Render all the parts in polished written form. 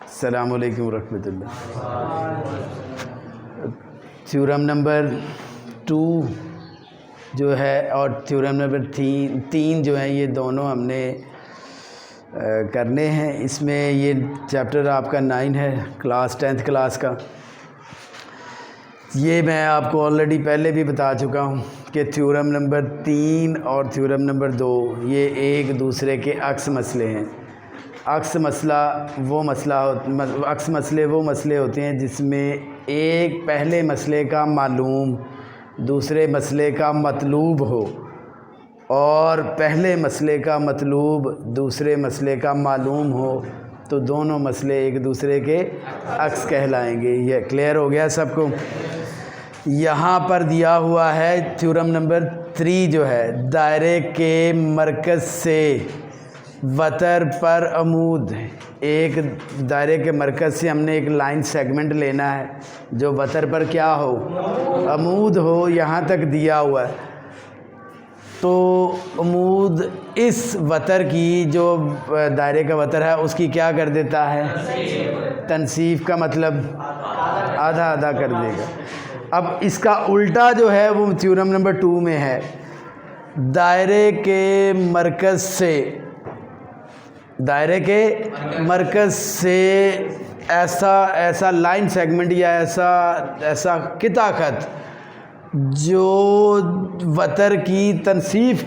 अस्सलामु अलैकुम रहमतुल्लाह। थ्योरम नंबर 2 जो है और थ्योरम नंबर 3 जो है, ये दोनों हमने करने हैं। इसमें ये चैप्टर आपका 9 है, क्लास 10th क्लास का। ये मैं आपको ऑलरेडी पहले भी बता चुका हूँ कि थ्योरम नंबर 3 और थ्योरम नंबर 2 ये एक दूसरे के अक्स मसले हैं। अक्स मसले वो मसले होते हैं जिसमें एक पहले मसले का मालूम दूसरे मसले का मतलूब हो और पहले मसले का मतलूब दूसरे मसले का मालूम हो, तो दोनों मसले एक दूसरे के अक्स कहलाएंगे। ये क्लियर हो गया सबको। यहाँ पर दिया हुआ है थ्योरम नंबर 3 जो है, दायरे के मरकज़ से वतर पर अमूद। एक दायरे के मरकज़ से हमने एक लाइन सेगमेंट लेना है जो वतर पर क्या हो, अमूद हो। यहाँ तक दिया हुआ है तो अमूद इस वतर की, जो दायरे का वतर है, उसकी क्या कर देता है, तनसीफ का मतलब आधा आधा कर देगा। अब इसका उल्टा जो है वो थ्योरम नंबर 2 में है, दायरे के मरकज़ से ऐसा लाइन सेगमेंट या ऐसा किता खत जो वतर की तनसीफ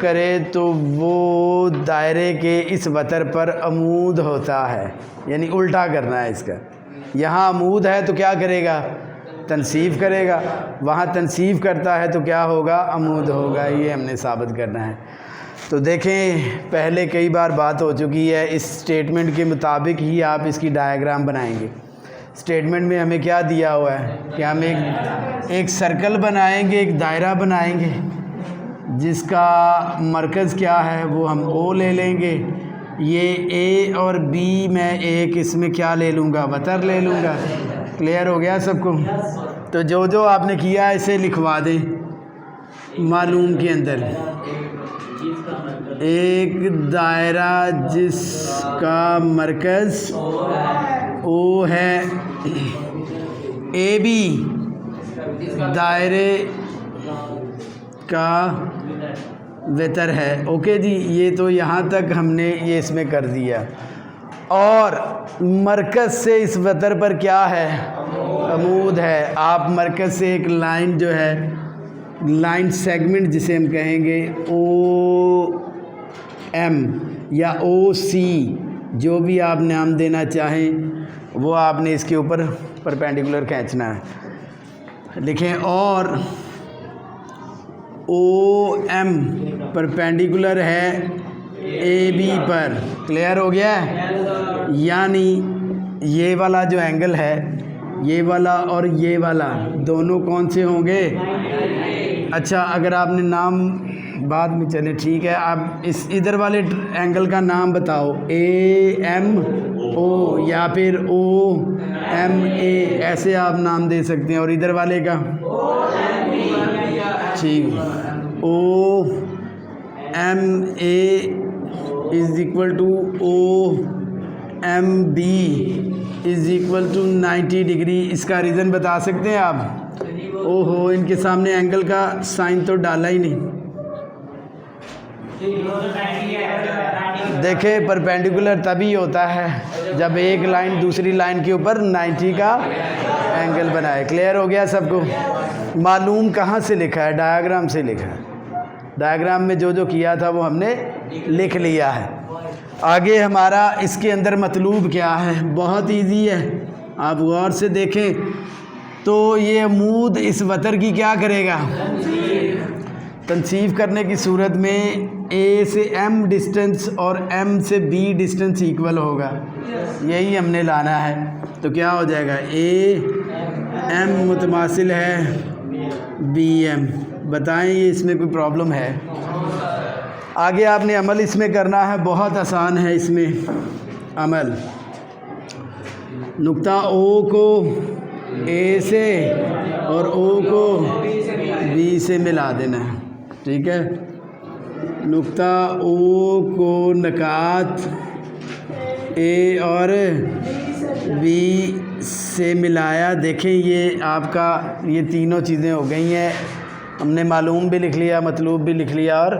करे, तो वो दायरे के इस वतर पर अमूद होता है। यानी उल्टा करना है इसका। यहाँ अमूद है तो क्या करेगा, तनसीफ करेगा। वहाँ तनसीफ करता है तो क्या होगा, अमूद होगा। ये हमने साबित करना है। तो देखें, पहले कई बार बात हो चुकी है। इस स्टेटमेंट के मुताबिक ही आप इसकी डायग्राम बनाएंगे। स्टेटमेंट में हमें क्या दिया हुआ है कि हम एक सर्कल बनाएंगे, एक दायरा बनाएंगे जिसका मरकज़ क्या है वो हम O ले लेंगे। ये A और B मैं एक इसमें क्या ले लूँगा, वतर ले लूँगा। क्लियर हो गया सबको। तो जो जो आपने किया इसे लिखवा दें मालूम के अंदर। एक दायरा जिसका मरकज़ O है, AB दायरे का वेतर है। ओके जी, ये तो यहाँ तक हमने ये इसमें कर दिया। और मरकज़ से इस वेतर पर क्या है, अमूद है। आप मरकज़ से एक लाइन जो है, लाइन सेगमेंट जिसे हम कहेंगे OM या OC, जो भी आप नाम देना चाहें वो आपने इसके ऊपर परपेंडिकुलर खींचना है। लिखें और OM परपेंडिकुलर है AB पर। क्लियर हो गया है। यानी ये वाला जो एंगल है, ये वाला और ये वाला, दोनों कौन से होंगे। अच्छा, अगर आपने नाम बाद में, चले ठीक है, आप इस इधर वाले एंगल का नाम बताओ, AMO या फिर OMA, ऐसे आप नाम दे सकते हैं। और इधर वाले का ठीक, OMA is equal to OMB is equal to 90 degree. इसका रीज़न बता सकते हैं आप। ओहो, इनके सामने एंगल का साइन तो डाला ही नहीं। देखें, परपेंडिकुलर तभी होता है जब एक लाइन दूसरी लाइन के ऊपर 90 का एंगल बनाए। क्लियर हो गया सबको। मालूम कहाँ से लिखा है, डायग्राम से लिखा है। डायग्राम में जो जो किया था वो हमने लिख लिया है। आगे हमारा इसके अंदर मतलूब क्या है, बहुत इजी है। आप गौर से देखें तो ये अमूद इस वतर की क्या करेगा, तनसीफ करने की सूरत में A से M डिस्टेंस और M से B डिस्टेंस इक्वल होगा। यही हमने लाना है। तो क्या हो जाएगा, AM मुतमासिल है BM। बताएं ये इसमें कोई प्रॉब्लम है। आगे आपने अमल इसमें करना है, बहुत आसान है इसमें अमल। नुक्ता O को A से और O को B से मिला देना है। ठीक है, नुक्ता O को नकात ए और बी से मिलाया। देखें ये आपका ये तीनों चीज़ें हो गई हैं। हमने मालूम भी लिख लिया, मतलूब भी लिख लिया और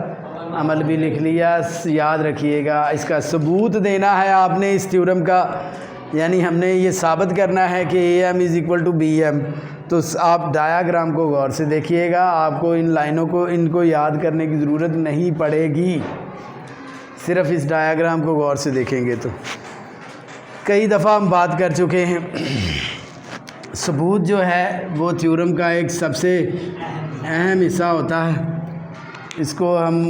अमल भी लिख लिया। याद रखिएगा, इसका सबूत देना है आपने इस थ्योरम का, यानी हमने ये साबित करना है कि A M is equal to B M. तो आप डायाग्राम को गौर से देखिएगा, आपको इन लाइनों को इनको याद करने की ज़रूरत नहीं पड़ेगी, सिर्फ इस डायाग्राम को गौर से देखेंगे। तो कई दफ़ा हम बात कर चुके हैं, सबूत जो है वो थ्योरम का एक सबसे अहम हिस्सा होता है। इसको हम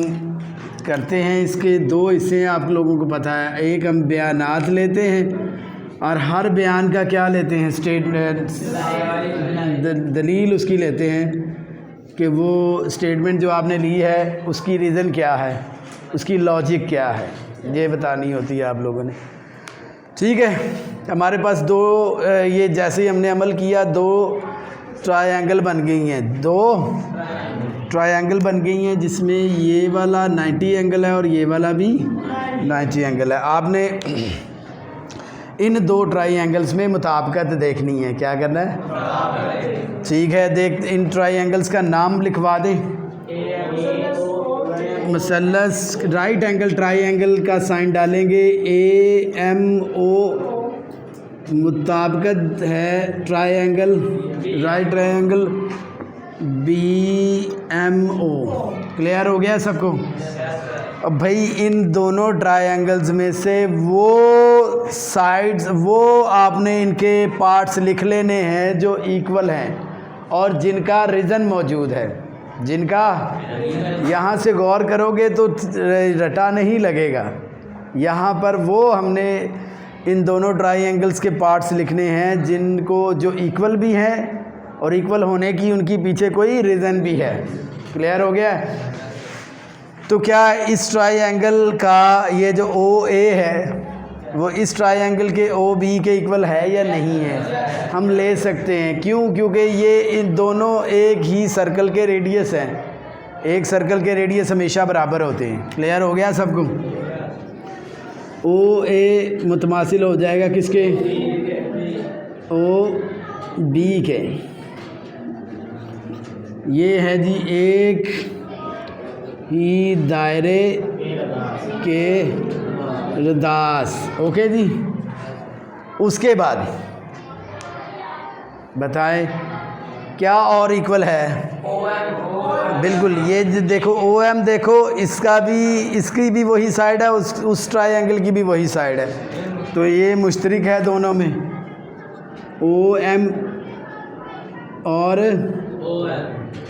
करते हैं, इसके दो हिस्से हैं, आप लोगों को पता है। एक हम बयानात लेते हैं और हर बयान का क्या लेते हैं, दलील उसकी लेते हैं कि वो स्टेटमेंट जो आपने ली है उसकी रीज़न क्या है, उसकी लॉजिक क्या है, ये बतानी होती है आप लोगों ने। ठीक है, हमारे पास दो ये जैसे ही हमने अमल किया दो ट्रायंगल बन गई हैं, दो ट्रायंगल बन गई हैं जिसमें ये वाला 90 एंगल है और ये वाला भी 90 एंगल है। आपने इन दो ट्रायंगल्स में मुताबिकत देखनी है। क्या करना है? ठीक है, देख इन ट्रायंगल्स का नाम लिखवा दें। मसलस राइट एंगल ट्रायंगल का साइन डालेंगे, ए एम ओ मुताबिकत है triangle, right triangle B M O. Clear हो गया सबको? अब भाई इन दोनों ट्रायंगल्स में से वो साइड्स, वो आपने इनके पार्ट्स लिख लेने हैं जो इक्वल हैं और जिनका रीज़न मौजूद है, जिनका यहाँ से गौर करोगे तो रटा नहीं लगेगा। यहाँ पर वो हमने इन दोनों ट्रायंगल्स के पार्ट्स लिखने हैं जिनको जो इक्वल भी हैं और इक्वल होने की उनकी पीछे कोई रीज़न भी है। क्लियर हो गया? तो क्या इस ट्रायंगल का ये जो ओ ए है वो इस ट्रायंगल के ओ बी के इक्वल है या नहीं है? हम ले सकते हैं। क्यों? क्योंकि ये इन दोनों एक ही सर्कल के रेडियस हैं। एक सर्कल के रेडियस हमेशा बराबर होते हैं। क्लियर हो गया सबको? ओ ए मुतमासिल हो जाएगा किसके? ओ बी के। ये है जी एक ही दायरे के रदास। ओके जी, उसके बाद बताएं क्या और इक्वल है? बिल्कुल, ये देखो ओ एम, देखो इसका भी, इसकी भी वही साइड है, उस ट्रायंगल की भी वही साइड है, तो ये मुश्तरक है दोनों में। ओ एम और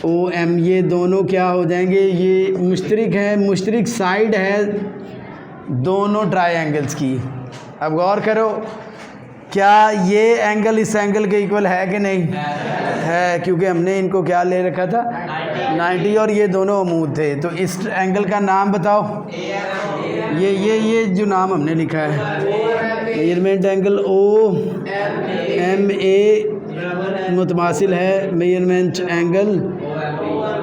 ओ एम ये दोनों क्या हो जाएंगे? ये मुश्तरक है, मुश्तरक साइड है दोनों ट्रायंगल्स की। अब गौर करो, क्या ये एंगल इस एंगल के इक्वल है कि नहीं है? क्योंकि हमने इनको क्या ले रखा था, 90, और ये दोनों अमूद थे। तो इस एंगल का नाम बताओ। ये जो नाम हमने लिखा है, measurement angle O M A मुतमासिल है measurement angle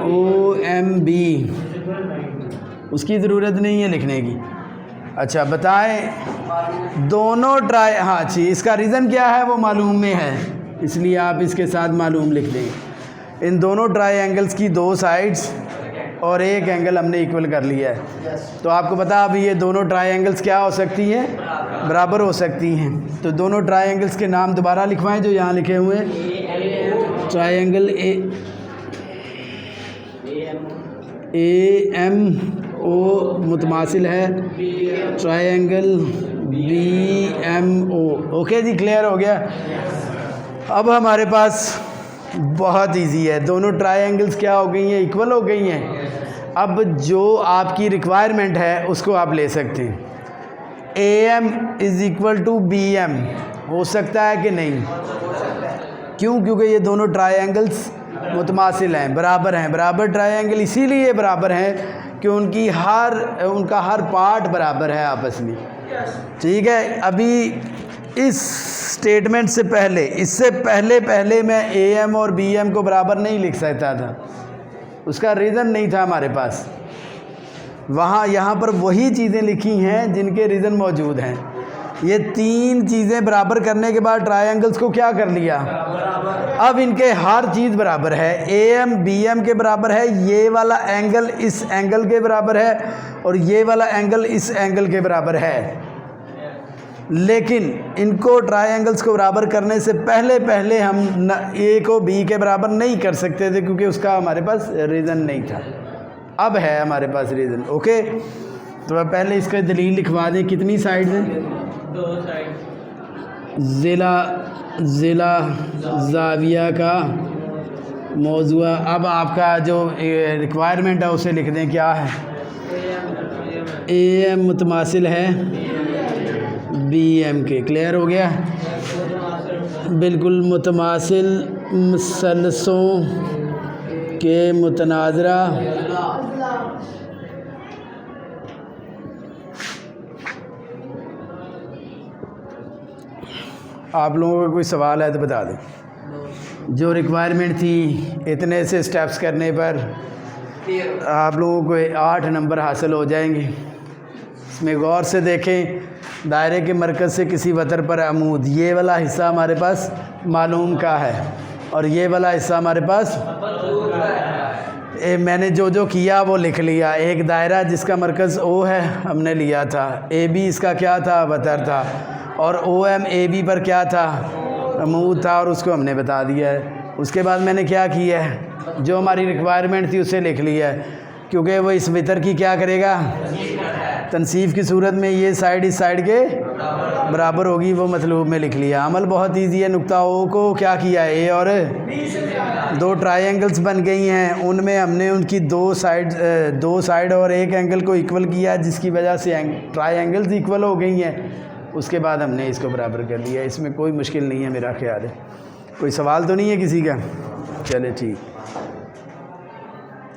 O M B. उसकी ज़रूरत नहीं है लिखने की। अच्छा बताएं दोनों हाँ जी, इसका रीज़न क्या है वो मालूम में है, इसलिए आप इसके साथ मालूम लिख देंगे। इन दोनों ट्रायंगल्स की दो साइड्स और एक एंगल हमने इक्वल कर लिया है। तो आपको पता अब ये दोनों ट्रायंगल्स क्या हो सकती हैं? बराबर हो सकती हैं। तो दोनों ट्रायंगल्स के नाम दोबारा लिखवाएं जो यहाँ लिखे हुए हैं। ट्रायंगल ए एम ओ मुतमासिल है triangle B M O. Okay ji, clear हो गया? अब हमारे पास बहुत इजी है, दोनों ट्रायंगल्स क्या हो गई हैं? इक्वल हो गई हैं। अब जो आपकी रिक्वायरमेंट है उसको आप ले सकते हैं। A M is equal to B M हो सकता है कि नहीं? क्यों? क्योंकि ये दोनों ट्रायंगल्स मुतमासिल हैं, बराबर हैं। बराबर ट्रायंगल इसीलिए बराबर हैं कि उनका हर पार्ट बराबर है आपस में। ठीक है, अभी इस स्टेटमेंट से पहले, इससे पहले मैं ए एम और बी एम को बराबर नहीं लिख सकता था, उसका रीज़न नहीं था हमारे पास। यहाँ पर वही चीज़ें लिखी हैं जिनके रीज़न मौजूद हैं। ये तीन चीज़ें बराबर करने के बाद ट्रायंगल्स को क्या कर लिया, अब इनके हर चीज़ बराबर है। AM BM के बराबर है, ये वाला एंगल इस एंगल के बराबर है और ये वाला एंगल इस एंगल के बराबर है। लेकिन इनको ट्रायंगल्स को बराबर करने से पहले हम A को B के बराबर नहीं कर सकते थे क्योंकि उसका हमारे पास रीज़न नहीं था। अब है हमारे पास रीज़न। ओके, तो अब पहले इसका दलील लिखवा दें। कितनी साइड हैं? 2 साइड। ज़िला ज़ाविया का मौज़ूआ। अब आपका जो रिक्वायरमेंट है उसे लिख दें। क्या है? AM मुतमासिल है BM के। क्लियर हो गया? बिल्कुल मुतमासिल मसलसों के मुतनाज़रा आप लोगों का कोई सवाल है तो बता दें। जो रिक्वायरमेंट थी इतने से स्टेप्स करने पर आप लोगों को 8 नंबर हासिल हो जाएंगे। इसमें गौर से देखें, दायरे के मरकज़ से किसी वतर पर अमूद, ये वाला हिस्सा हमारे पास मालूम का है और ये वाला हिस्सा हमारे पास मैंने जो किया वो लिख लिया। एक दायरा जिसका मरकज़ O है हमने लिया था, AB इसका क्या था, वतर था, और OM AB पर क्या था, अमूद था, और उसको हमने बता दिया है। उसके बाद मैंने क्या किया है, जो हमारी रिक्वायरमेंट थी उसे लिख लिया है, क्योंकि वो इस वितर की क्या करेगा, तनसीफ की सूरत में ये साइड इस साइड के बराबर होगी, वो मतलब में लिख लिया। अमल बहुत ईजी है। नुक्ता O को क्या किया, A और 2 ट्रायंगल्स बन गई हैं, उनमें हमने उनकी 2 साइड और एक एंगल को इक्वल किया, जिसकी वजह से ट्रायंगल्स इक्वल हो गई हैं। उसके बाद हमने इसको बराबर कर लिया। इसमें कोई मुश्किल नहीं है मेरा ख्याल है। कोई सवाल तो नहीं है किसी का? चले ठीक।